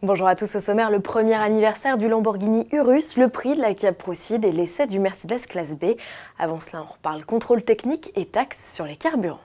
Bonjour à tous, au sommaire, le premier anniversaire du Lamborghini Urus, le prix de la Kia Procid et l'essai du Mercedes classe B. Avant cela, on reparle contrôle technique et taxes sur les carburants.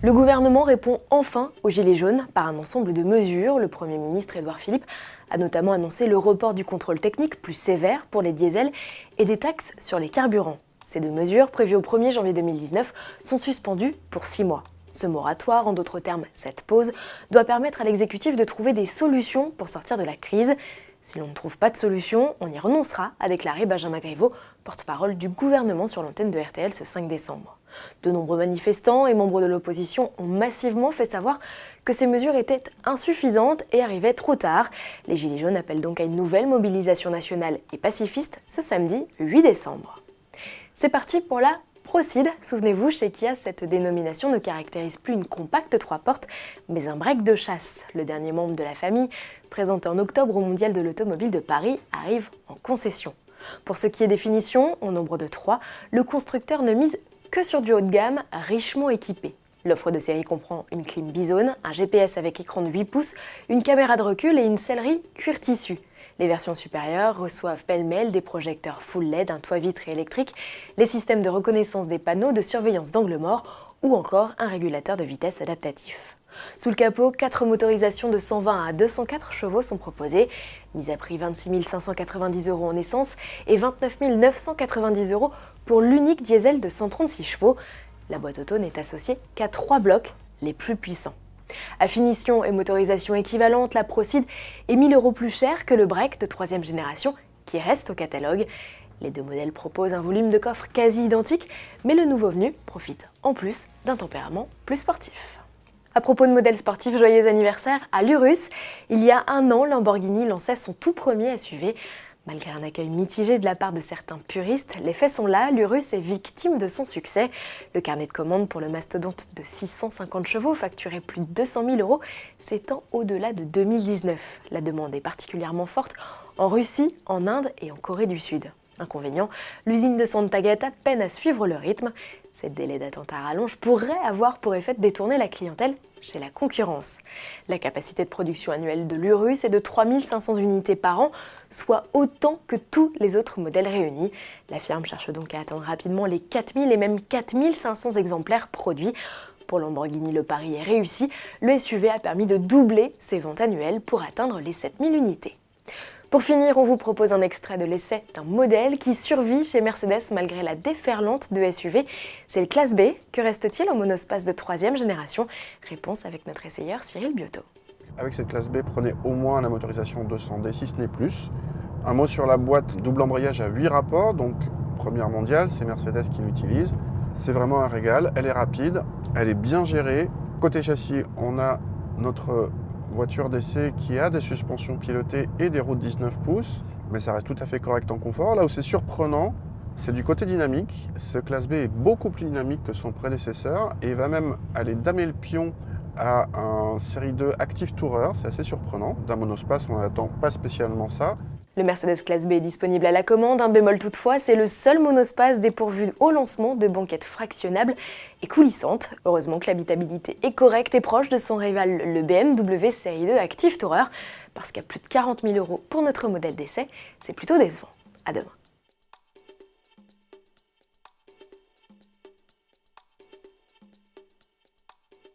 Le gouvernement répond enfin aux Gilets jaunes par un ensemble de mesures. Le Premier ministre Édouard Philippe a notamment annoncé le report du contrôle technique plus sévère pour les diesels et des taxes sur les carburants. Ces deux mesures, prévues au 1er janvier 2019, sont suspendues pour 6 mois. Ce moratoire, en d'autres termes cette pause, doit permettre à l'exécutif de trouver des solutions pour sortir de la crise. Si l'on ne trouve pas de solution, on y renoncera, a déclaré Benjamin Griveaux, porte-parole du gouvernement sur l'antenne de RTL ce 5 décembre. De nombreux manifestants et membres de l'opposition ont massivement fait savoir que ces mesures étaient insuffisantes et arrivaient trop tard. Les Gilets jaunes appellent donc à une nouvelle mobilisation nationale et pacifiste ce samedi 8 décembre. C'est parti pour la Procid. Souvenez-vous, chez Kia, cette dénomination ne caractérise plus une compacte 3 portes, mais un break de chasse. Le dernier membre de la famille, présenté en octobre au Mondial de l'Automobile de Paris, arrive en concession. Pour ce qui est des finitions, au nombre de 3, le constructeur ne mise que sur du haut de gamme, richement équipé. L'offre de série comprend une clim Bizone, un GPS avec écran de 8 pouces, une caméra de recul et une sellerie cuir tissu. Les versions supérieures reçoivent pêle-mêle des projecteurs full LED, un toit vitré électrique, les systèmes de reconnaissance des panneaux de surveillance d'angle mort ou encore un régulateur de vitesse adaptatif. Sous le capot, 4 motorisations de 120 à 204 chevaux sont proposées, mise à prix 26 590 € en essence et 29 990 € pour l'unique diesel de 136 chevaux. La boîte auto n'est associée qu'à 3 blocs les plus puissants. À finition et motorisation équivalente, la Procid est 1 000 € plus cher que le break de 3e génération qui reste au catalogue. Les deux modèles proposent un volume de coffre quasi identique, mais le nouveau venu profite en plus d'un tempérament plus sportif. À propos de modèles sportifs, joyeux anniversaire à l'Urus. Il y a un an, Lamborghini lançait son tout premier SUV. Malgré un accueil mitigé de la part de certains puristes, les faits sont là, l'Urus est victime de son succès. Le carnet de commande pour le mastodonte de 650 chevaux, facturé plus de 200 000 €, s'étend au-delà de 2019. La demande est particulièrement forte en Russie, en Inde et en Corée du Sud. Inconvénient, l'usine de Sant'Agata peine à suivre le rythme. Ces délais d'attente à rallonge pourraient avoir pour effet de détourner la clientèle chez la concurrence. La capacité de production annuelle de l'Urus est de 3 500 unités par an, soit autant que tous les autres modèles réunis. La firme cherche donc à atteindre rapidement les 4 000 et même 4 500 exemplaires produits. Pour Lamborghini, le pari est réussi. Le SUV a permis de doubler ses ventes annuelles pour atteindre les 7 000 unités. Pour finir, on vous propose un extrait de l'essai d'un modèle qui survit chez Mercedes malgré la déferlante de SUV. C'est le classe B. Que reste-t-il au monospace de 3e génération? Réponse avec notre essayeur Cyril Biotto. Avec cette classe B, prenez au moins la motorisation 200D, si ce n'est plus. Un mot sur la boîte, double embrayage à 8 rapports, donc première mondiale, c'est Mercedes qui l'utilise. C'est vraiment un régal, elle est rapide, elle est bien gérée. Côté châssis, on a notre voiture d'essai qui a des suspensions pilotées et des roues de 19 pouces, mais ça reste tout à fait correct en confort. Là où c'est surprenant, c'est du côté dynamique. Ce classe B est beaucoup plus dynamique que son prédécesseur et va même aller damer le pion à un série 2 Active Tourer. C'est assez surprenant. D'un monospace, on n'attend pas spécialement ça. Le Mercedes classe B est disponible à la commande, un bémol toutefois, c'est le seul monospace dépourvu au lancement de banquettes fractionnables et coulissantes. Heureusement que l'habitabilité est correcte et proche de son rival le BMW série 2 Active Tourer, parce qu'à plus de 40 000 € pour notre modèle d'essai, c'est plutôt décevant. À demain.